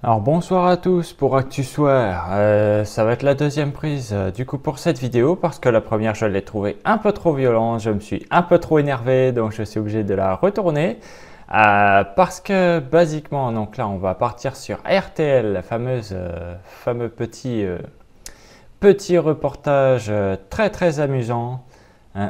Alors bonsoir à tous pour Actu Soir. Ça va être la deuxième prise du coup pour cette vidéo parce que la première je l'ai trouvée un peu trop violente, je me suis un peu trop énervé donc je suis obligé de la retourner. Parce que basiquement, donc là on va partir sur RTL, la fameux petit reportage très amusant.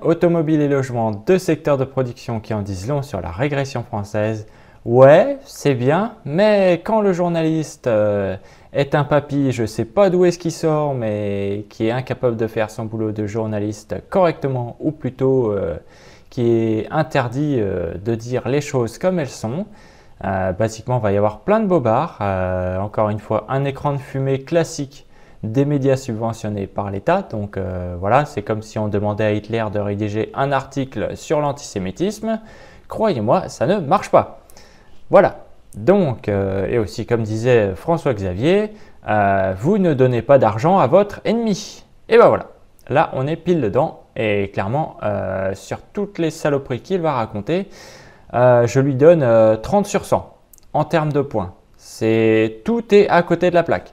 Automobile et logement, deux secteurs de production qui en disent long sur la régression française. Ouais, c'est bien, mais quand le journaliste est un papy, je sais pas d'où est-ce qu'il sort, mais qui est incapable de faire son boulot de journaliste correctement, ou plutôt qui est interdit de dire les choses comme elles sont. Basiquement, il va y avoir plein de bobards. Encore une fois, un écran de fumée classique des médias subventionnés par l'État. Donc voilà, c'est comme si on demandait à Hitler de rédiger un article sur l'antisémitisme. Croyez-moi, ça ne marche pas. Voilà. Donc, et aussi comme disait François Xavier, vous ne donnez pas d'argent à votre ennemi. Et ben voilà. Là, on est pile dedans. Et clairement, sur toutes les saloperies qu'il va raconter, je lui donne 30 sur 100 en termes de points. Tout est à côté de la plaque.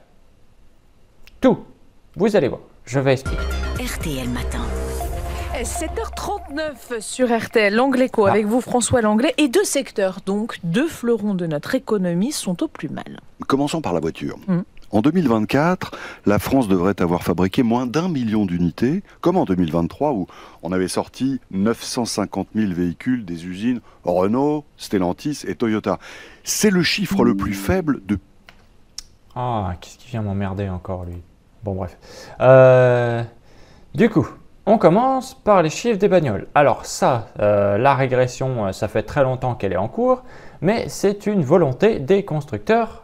Tout. Vous allez voir. Je vais expliquer. RTL Matin. 7h39 sur RTL, l'Anglais Co avec vous François Langlais, et deux secteurs, donc deux fleurons de notre économie sont au plus mal. Commençons par la voiture. En 2024, la France devrait avoir fabriqué moins d'1 million d'unités, comme en 2023 où on avait sorti 950 000 véhicules des usines Renault, Stellantis et Toyota. C'est le chiffre le plus faible de... Ah, qu'est-ce qui vient m'emmerder encore lui? Bon bref. Du coup, on commence par les chiffres des bagnoles. Alors ça, la régression, ça fait très longtemps qu'elle est en cours, mais c'est une volonté des constructeurs,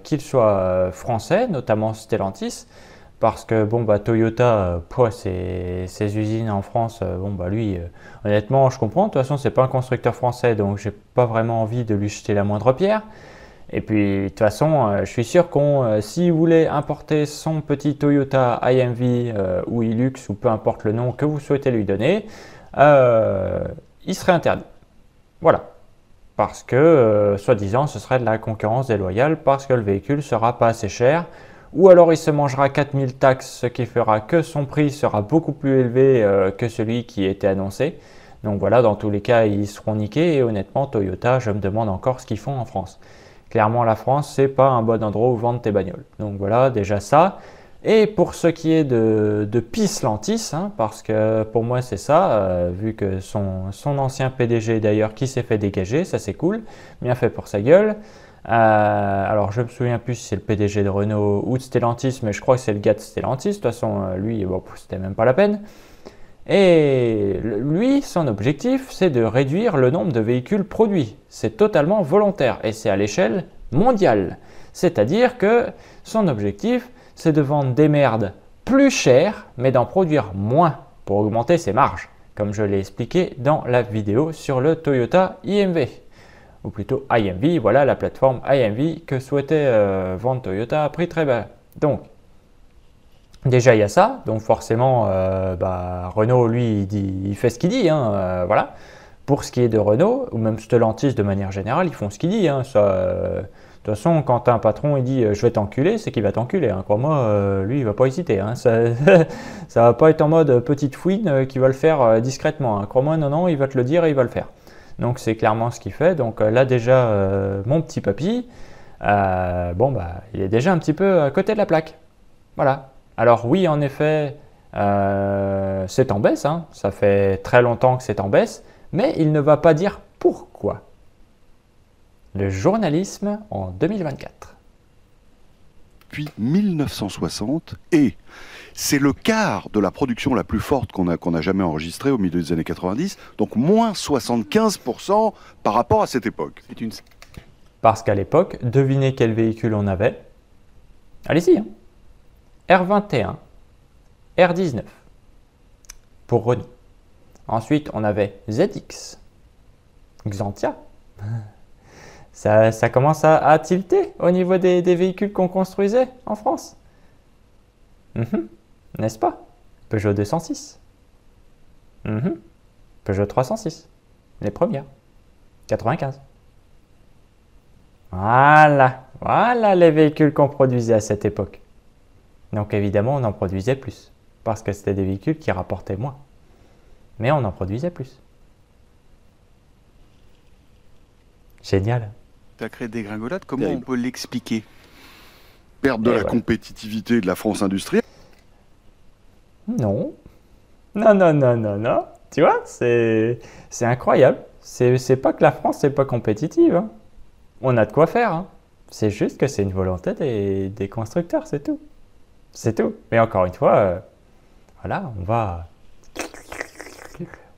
qu'ils soient français, notamment Stellantis, parce que bon bah Toyota, ses usines en France, bon bah lui, honnêtement, je comprends. De toute façon, c'est pas un constructeur français, donc j'ai pas vraiment envie de lui jeter la moindre pierre. Et puis, de toute façon, je suis sûr s'il voulait importer son petit Toyota IMV ou Hilux, ou peu importe le nom que vous souhaitez lui donner, il serait interdit. Voilà. Parce que, soi-disant, ce serait de la concurrence déloyale, parce que le véhicule sera pas assez cher, ou alors il se mangera 4000 taxes, ce qui fera que son prix sera beaucoup plus élevé que celui qui était annoncé. Donc voilà, dans tous les cas, ils seront niqués, et honnêtement, Toyota, je me demande encore ce qu'ils font en France. Clairement, la France, c'est pas un bon endroit où vendre tes bagnoles. Donc voilà, déjà ça. Et pour ce qui est de Pislantis, parce que pour moi c'est ça, vu que son ancien PDG d'ailleurs qui s'est fait dégager, ça c'est cool, bien fait pour sa gueule. Alors je me souviens plus si c'est le PDG de Renault ou de Stellantis, mais je crois que c'est le gars de Stellantis. De toute façon, lui, bon, c'était même pas la peine. Et lui, son objectif, c'est de réduire le nombre de véhicules produits. C'est totalement volontaire et c'est à l'échelle mondiale. C'est-à-dire que son objectif, c'est de vendre des merdes plus chères, mais d'en produire moins pour augmenter ses marges, comme je l'ai expliqué dans la vidéo sur le Toyota IMV. Ou plutôt IMV, voilà la plateforme IMV que souhaitait vendre Toyota à prix très bas. Donc, déjà, il y a ça, donc forcément, Renault, lui, il fait ce qu'il dit, voilà. Pour ce qui est de Renault, ou même Stellantis de manière générale, ils font ce qu'il dit. De toute façon, quand un patron il dit je vais t'enculer, c'est qu'il va t'enculer. Crois-moi, lui, il va pas hésiter. Ça va pas être en mode petite fouine qui va le faire discrètement. Crois-moi, non, il va te le dire et il va le faire. Donc c'est clairement ce qu'il fait. Donc là déjà, mon petit papy, il est déjà un petit peu à côté de la plaque. Voilà. Alors oui, en effet, c'est en baisse, ça fait très longtemps que c'est en baisse, mais il ne va pas dire pourquoi. Le journalisme en 2024. Depuis 1960, et c'est le quart de la production la plus forte qu'on a jamais enregistrée au milieu des années 90, donc moins 75% par rapport à cette époque. Parce qu'à l'époque, devinez quel véhicule on avait. Allez-y, R21, R19 pour Renault. Ensuite, on avait ZX, Xantia. Ça commence à tilter au niveau des véhicules qu'on construisait en France. N'est-ce pas? Peugeot 206. Peugeot 306. Les premières. 95. Voilà les véhicules qu'on produisait à cette époque. Donc évidemment, on en produisait plus, parce que c'était des véhicules qui rapportaient moins. Mais on en produisait plus. Génial. Sacrée dégringolade, comment on peut l'expliquer? Perte de la compétitivité de la France industrielle? Non. Non. Tu vois, c'est incroyable. C'est pas que la France n'est pas compétitive, hein. On a de quoi faire, hein. C'est juste que c'est une volonté des constructeurs, c'est tout. C'est tout. Mais encore une fois, voilà,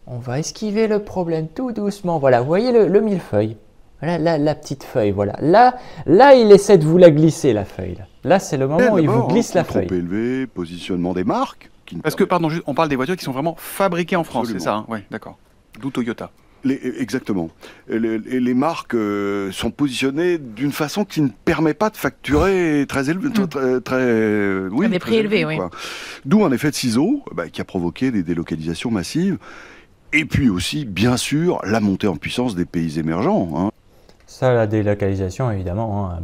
on va esquiver le problème tout doucement. Voilà, vous voyez le millefeuille. Voilà, la petite feuille, voilà. Là, il essaie de vous la glisser, la feuille. Là, c'est le moment où il vous glisse la feuille. Trop élevé, positionnement des marques. Parce que, pardon, on parle des voitures qui sont vraiment fabriquées en France, c'est ça, hein? Oui, d'accord. D'où Toyota. Exactement. Les marques sont positionnées d'une façon qui ne permet pas de facturer très élevé, des prix élevés, oui. D'où un effet de ciseau qui a provoqué des délocalisations massives. Et puis aussi, bien sûr, la montée en puissance des pays émergents, hein. Ça, la délocalisation, évidemment, hein,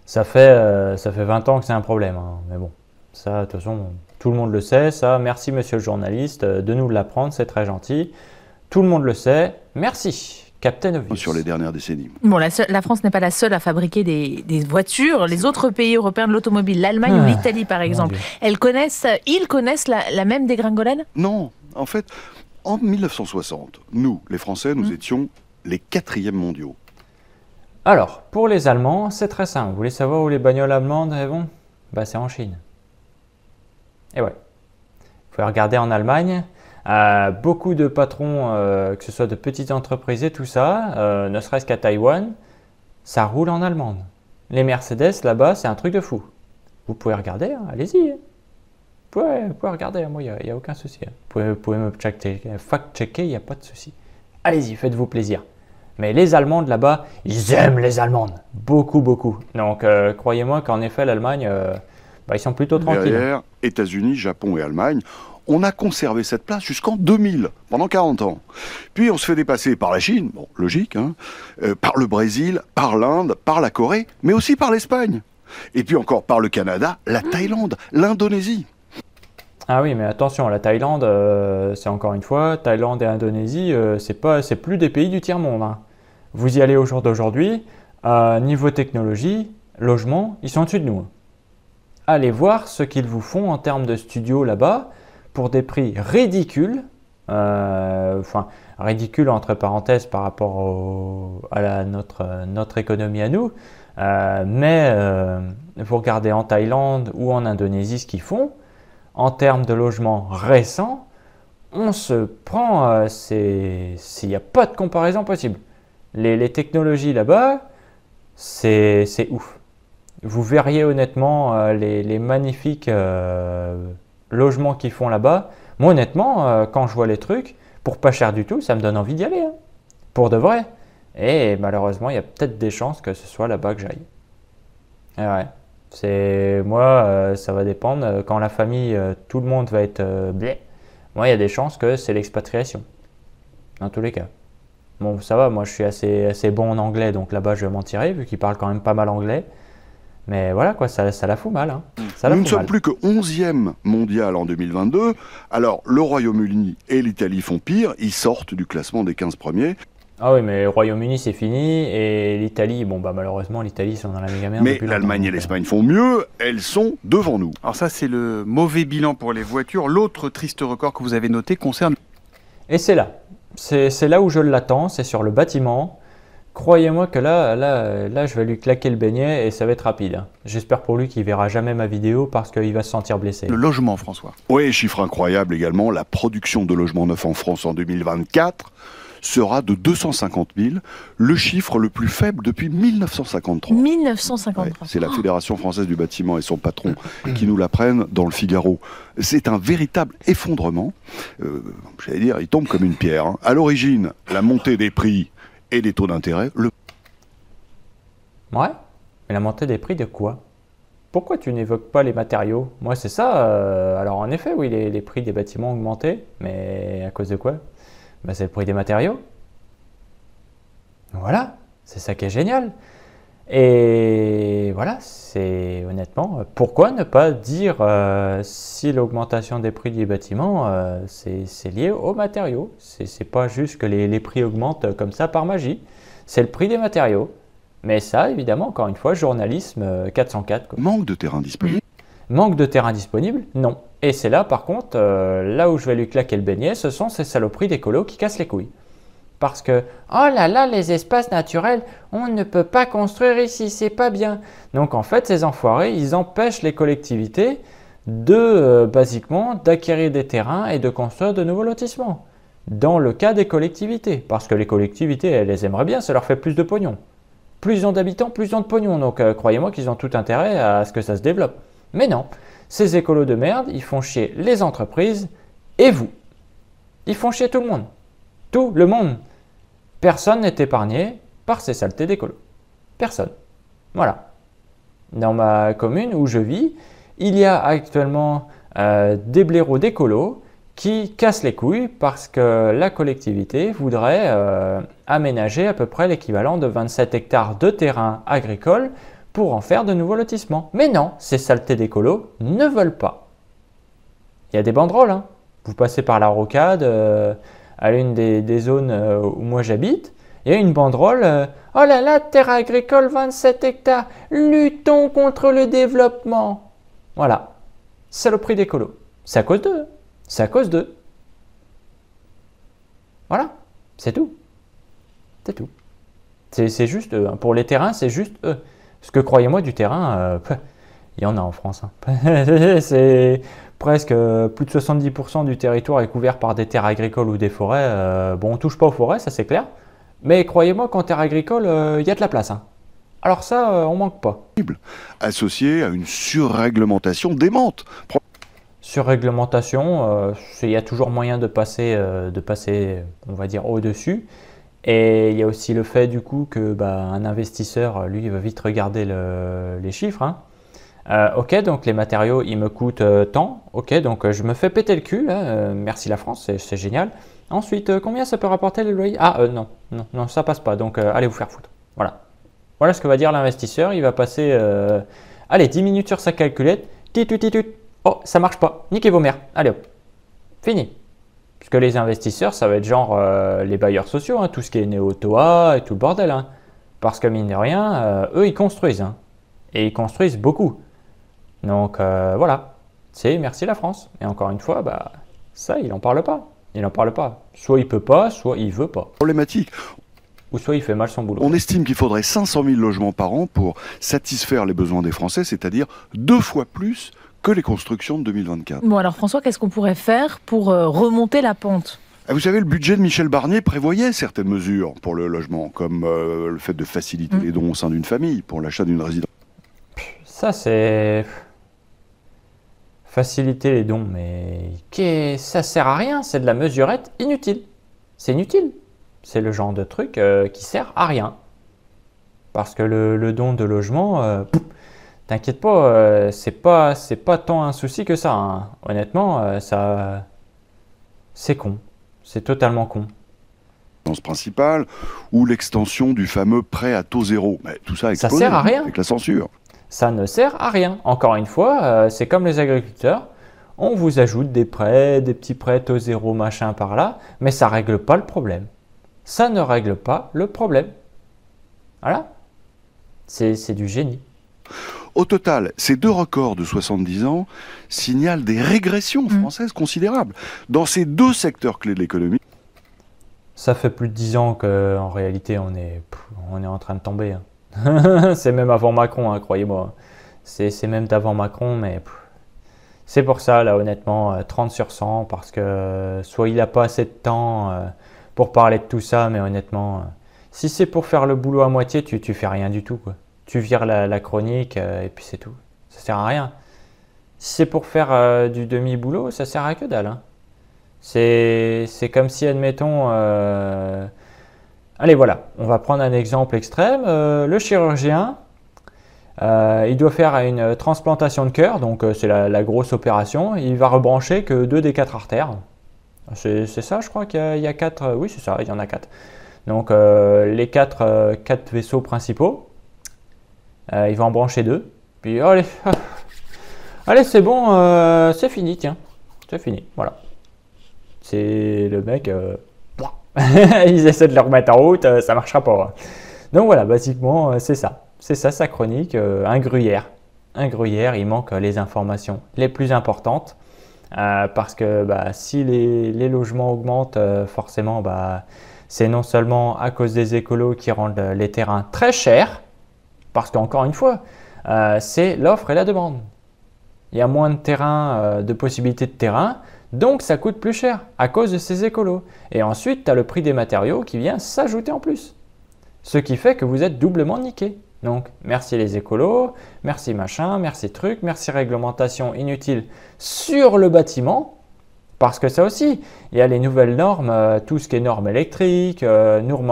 ça fait 20 ans que c'est un problème, hein. Mais bon, ça, de toute façon, tout le monde le sait. Ça, merci monsieur le journaliste de nous l'apprendre, c'est très gentil. Tout le monde le sait. Merci, Captain Obvious. Sur les dernières décennies. Bon, la France n'est pas la seule à fabriquer des voitures. Les autres pays européens de l'automobile, l'Allemagne ou l'Italie par exemple, ils connaissent la même dégringolade? Non, en fait, en 1960, nous, les Français, nous étions les 4e mondiaux. Alors, pour les Allemands, c'est très simple. Vous voulez savoir où les bagnoles allemandes vont? C'est en Chine. Et ouais. Vous pouvez regarder en Allemagne. Beaucoup de patrons, que ce soit de petites entreprises et tout ça, ne serait-ce qu'à Taïwan, ça roule en allemande. Les Mercedes, là-bas, c'est un truc de fou. Vous pouvez regarder, hein, allez-y. Vous pouvez regarder, hein, moi, il n'y a aucun souci. Hein. Vous pouvez me fact-checker, il n'y a pas de souci. Allez-y, faites-vous plaisir. Mais les Allemandes, là-bas, ils aiment les Allemandes. Beaucoup. Donc, croyez-moi qu'en effet, l'Allemagne, ils sont plutôt tranquilles. Derrière, États-Unis, Japon et Allemagne, on a conservé cette place jusqu'en 2000, pendant 40 ans. Puis on se fait dépasser par la Chine, bon, logique, hein, par le Brésil, par l'Inde, par la Corée, mais aussi par l'Espagne. Et puis encore par le Canada, la Thaïlande, l'Indonésie. Ah oui, mais attention, la Thaïlande, c'est encore une fois, Thaïlande et Indonésie, c'est plus des pays du tiers-monde, hein. Vous y allez au jour d'aujourd'hui, niveau technologie, logement, ils sont au-dessus de nous. Allez voir ce qu'ils vous font en termes de studios là-bas, pour des prix ridicules, ridicules entre parenthèses par rapport à notre économie à nous, mais vous regardez en Thaïlande ou en Indonésie ce qu'ils font, en termes de logement récent, on se prend, il n'y a pas de comparaison possible. Les technologies là-bas, c'est ouf. Vous verriez honnêtement les magnifiques logements qu'ils font là-bas. Moi honnêtement, quand je vois les trucs, pour pas cher du tout, ça me donne envie d'y aller, hein. Pour de vrai. Et malheureusement, il y a peut-être des chances que ce soit là-bas que j'aille. Et ouais. Moi, ça va dépendre. Quand la famille, tout le monde va être blé, moi, il y a des chances que c'est l'expatriation. Dans tous les cas. Bon, ça va, moi, je suis assez bon en anglais, donc là-bas, je vais m'en tirer, vu qu'ils parlent quand même pas mal anglais. Mais voilà, quoi, ça la fout mal, hein. Nous ne sommes plus que 11e mondial en 2022. Alors, le Royaume-Uni et l'Italie font pire. Ils sortent du classement des 15 premiers. Ah oui, mais le Royaume-Uni, c'est fini. Et l'Italie, malheureusement, l'Italie, ils sont dans la méga merde. Mais l'Allemagne et l'Espagne font mieux. Elles sont devant nous. Alors ça, c'est le mauvais bilan pour les voitures. L'autre triste record que vous avez noté concerne... Et c'est là. C'est là où je l'attends. C'est sur le bâtiment. Croyez-moi que là, je vais lui claquer le beignet et ça va être rapide. J'espère pour lui qu'il verra jamais ma vidéo parce qu'il va se sentir blessé. Le logement, François. Oui, chiffre incroyable également. La production de logements neufs en France en 2024 sera de 250 000, le chiffre le plus faible depuis 1953. 1953. Ouais, c'est la Fédération française du bâtiment et son patron qui nous l'apprennent dans le Figaro. C'est un véritable effondrement. J'allais dire, il tombe comme une pierre, hein. À l'origine, la montée des prix et des taux d'intérêt. Ouais, mais la montée des prix de quoi? Pourquoi tu n'évoques pas les matériaux? Moi, c'est ça. Alors, en effet, oui, les prix des bâtiments ont augmenté, mais à cause de quoi? C'est le prix des matériaux. Voilà, c'est ça qui est génial. Et voilà, c'est honnêtement, pourquoi ne pas dire si l'augmentation des prix des bâtiments, c'est lié aux matériaux. C'est pas juste que les prix augmentent comme ça par magie, c'est le prix des matériaux. Mais ça, évidemment, encore une fois, journalisme 404. Quoi. Manque de terrain disponible? Manque de terrain disponible? Non. Et c'est là, par contre, là où je vais lui claquer le beignet, ce sont ces saloperies d'écolos qui cassent les couilles. Parce que, oh là là, les espaces naturels, on ne peut pas construire ici, c'est pas bien. Donc en fait, ces enfoirés, ils empêchent les collectivités de, basiquement, d'acquérir des terrains et de construire de nouveaux lotissements. Dans le cas des collectivités. Parce que les collectivités, elles les aimeraient bien, ça leur fait plus de pognon. Plus ils ont d'habitants, plus ils ont de pognon. Donc croyez-moi qu'ils ont tout intérêt à ce que ça se développe. Mais non, ces écolos de merde, ils font chier les entreprises et vous. Ils font chier tout le monde. Tout le monde. Personne n'est épargné par ces saletés d'écolos. Personne. Voilà. Dans ma commune où je vis, il y a actuellement des blaireaux d'écolos qui cassent les couilles parce que la collectivité voudrait aménager à peu près l'équivalent de 27 hectares de terrain agricole pour en faire de nouveaux lotissements. Mais non, ces saletés d'écolos ne veulent pas. Il y a des banderoles, hein. Vous passez par la rocade, à l'une des zones où moi j'habite, il y a une banderole oh là là, terre agricole 27 hectares, luttons contre le développement. Voilà, saloperie d'écolo. C'est à cause d'eux. C'est à cause d'eux. Voilà, c'est tout. C'est tout. C'est juste eux. Hein. Pour les terrains, c'est juste eux. Parce que croyez-moi, du terrain, il y en a en France. Hein. C'est presque plus de 70% du territoire est couvert par des terres agricoles ou des forêts. Bon, on ne touche pas aux forêts, ça c'est clair. Mais croyez-moi qu'en terre agricole, il y a de la place. Hein. Alors ça, on manque pas. Associé à une surréglementation démente. Surréglementation, il y a toujours moyen de passer, on va dire, au-dessus. Et il y a aussi le fait du coup que un investisseur, lui, il va vite regarder les chiffres. Hein. Ok, donc les matériaux, ils me coûtent tant. Ok, donc je me fais péter le cul. Là, merci la France, c'est génial. Ensuite, combien ça peut rapporter les loyers? Ah, non, ça passe pas. Donc, allez vous faire foutre. Voilà. Voilà ce que va dire l'investisseur. Il va passer, allez, 10 minutes sur sa calculette. Titut. Oh, ça marche pas. Niquez vos mères. Allez hop. Fini. Puisque les investisseurs, ça va être genre les bailleurs sociaux, hein, tout ce qui est néo-TOA et tout le bordel. Hein. Parce que mine de rien, eux, ils construisent. Hein. Et ils construisent beaucoup. Donc voilà, c'est merci la France. Et encore une fois, ça, il n'en parle pas. Il n'en parle pas. Soit il peut pas, soit il veut pas. Problématique. Ou soit il fait mal son boulot. On estime qu'il faudrait 500 000 logements par an pour satisfaire les besoins des Français, c'est-à-dire 2 fois plus que les constructions de 2024. Bon alors François, qu'est-ce qu'on pourrait faire pour remonter la pente? Vous savez, le budget de Michel Barnier prévoyait certaines mesures pour le logement, comme le fait de faciliter les dons au sein d'une famille pour l'achat d'une résidence. Ça, c'est... Faciliter les dons, mais ça sert à rien, c'est de la mesurette inutile. C'est inutile. C'est le genre de truc qui sert à rien. Parce que le don de logement, t'inquiète pas, c'est pas tant un souci que ça. Hein. Honnêtement, ça, c'est con. C'est totalement con. Principale ou l'extension du fameux prêt à taux zéro. Mais tout ça explose sert à rien. Avec la censure. Ça ne sert à rien. Encore une fois, c'est comme les agriculteurs. On vous ajoute des prêts, des petits prêts taux zéro, machin par là, mais ça ne règle pas le problème. Ça ne règle pas le problème. Voilà. C'est du génie. Au total, ces 2 records de 70 ans signalent des régressions françaises considérables dans ces 2 secteurs clés de l'économie. Ça fait plus de 10 ans qu'en réalité, on est en train de tomber. Hein. C'est même avant Macron, hein, croyez-moi. C'est même d'avant Macron, mais c'est pour ça, là, honnêtement, 30 sur 100, parce que soit il n'a pas assez de temps pour parler de tout ça, mais honnêtement, si c'est pour faire le boulot à moitié, tu fais rien du tout, quoi. Tu vires la chronique et puis c'est tout. Ça sert à rien. Si c'est pour faire du demi-boulot, ça sert à que dalle. Hein. C'est comme si, admettons... Allez, voilà, on va prendre un exemple extrême. Le chirurgien, il doit faire une transplantation de cœur, donc c'est la grosse opération. Il va rebrancher que 2 des 4 artères. C'est ça, je crois qu'il y a 4... Oui, c'est ça, il y en a 4. Donc les 4 vaisseaux principaux. il va en brancher 2. Puis allez, allez c'est bon, c'est fini, tiens. C'est fini, voilà. C'est le mec, ils essaient de le remettre en route, ça marchera pas. Donc voilà, basiquement, c'est ça. C'est ça sa chronique, un gruyère. Un gruyère, il manque les informations les plus importantes. Parce que si les logements augmentent, forcément, c'est non seulement à cause des écolos qui rendent les terrains très chers, parce qu'encore une fois, c'est l'offre et la demande. Il y a moins de terrain, de possibilités de terrain, donc ça coûte plus cher à cause de ces écolos. Et ensuite, tu as le prix des matériaux qui vient s'ajouter en plus. Ce qui fait que vous êtes doublement niqué. Donc, merci les écolos, merci machin, merci truc, merci réglementation inutile sur le bâtiment. Parce que ça aussi, il y a les nouvelles normes, tout ce qui est normes électriques, normes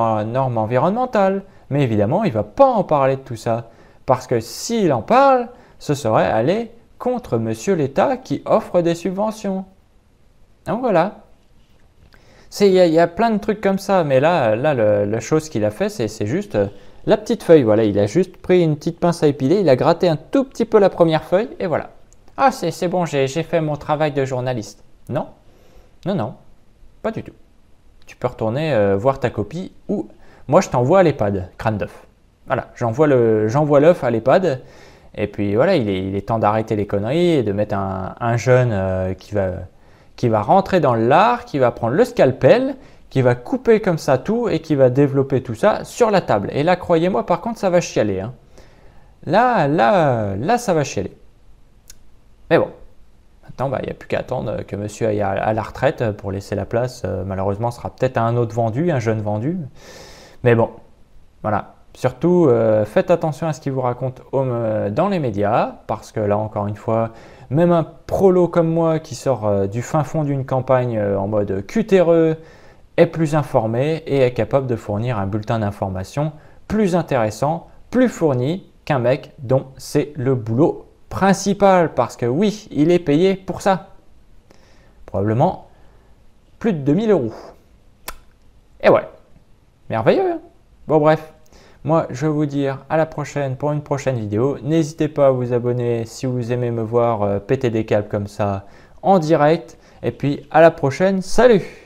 environnementales. Mais évidemment, il ne va pas en parler de tout ça. Parce que s'il en parle, ce serait aller contre monsieur l'État qui offre des subventions. Donc voilà. Il y a plein de trucs comme ça. Mais là la chose qu'il a fait, c'est juste la petite feuille. Voilà, il a juste pris une petite pince à épiler, il a gratté un tout petit peu la première feuille et voilà. Ah, c'est bon, j'ai fait mon travail de journaliste. Non, non, non, pas du tout. Tu peux retourner voir ta copie ou moi je t'envoie à l'EHPAD, crâne d'œuf. Voilà, j'envoie l'œuf à l'EHPAD et puis voilà, il est temps d'arrêter les conneries et de mettre un jeune qui va rentrer dans l'art, qui va prendre le scalpel, qui va couper comme ça tout et qui va développer tout ça sur la table. Et là, croyez-moi, par contre, ça va chialer. Hein. Là, ça va chialer. Mais bon, maintenant, il n'y a plus qu'à attendre que monsieur aille à la retraite pour laisser la place. Malheureusement, ce sera peut-être un autre vendu, un jeune vendu. Mais bon, voilà. Surtout, faites attention à ce qu'il vous raconte dans les médias, parce que là, encore une fois, même un prolo comme moi qui sort du fin fond d'une campagne en mode cutéreux, est plus informé et est capable de fournir un bulletin d'information plus intéressant, plus fourni qu'un mec dont c'est le boulot principal. Parce que oui, il est payé pour ça. Probablement plus de 2000 €. Et ouais, merveilleux. Hein. Bon bref, moi je vais vous dire à la prochaine pour une prochaine vidéo. N'hésitez pas à vous abonner si vous aimez me voir péter des câbles comme ça en direct. Et puis à la prochaine, salut!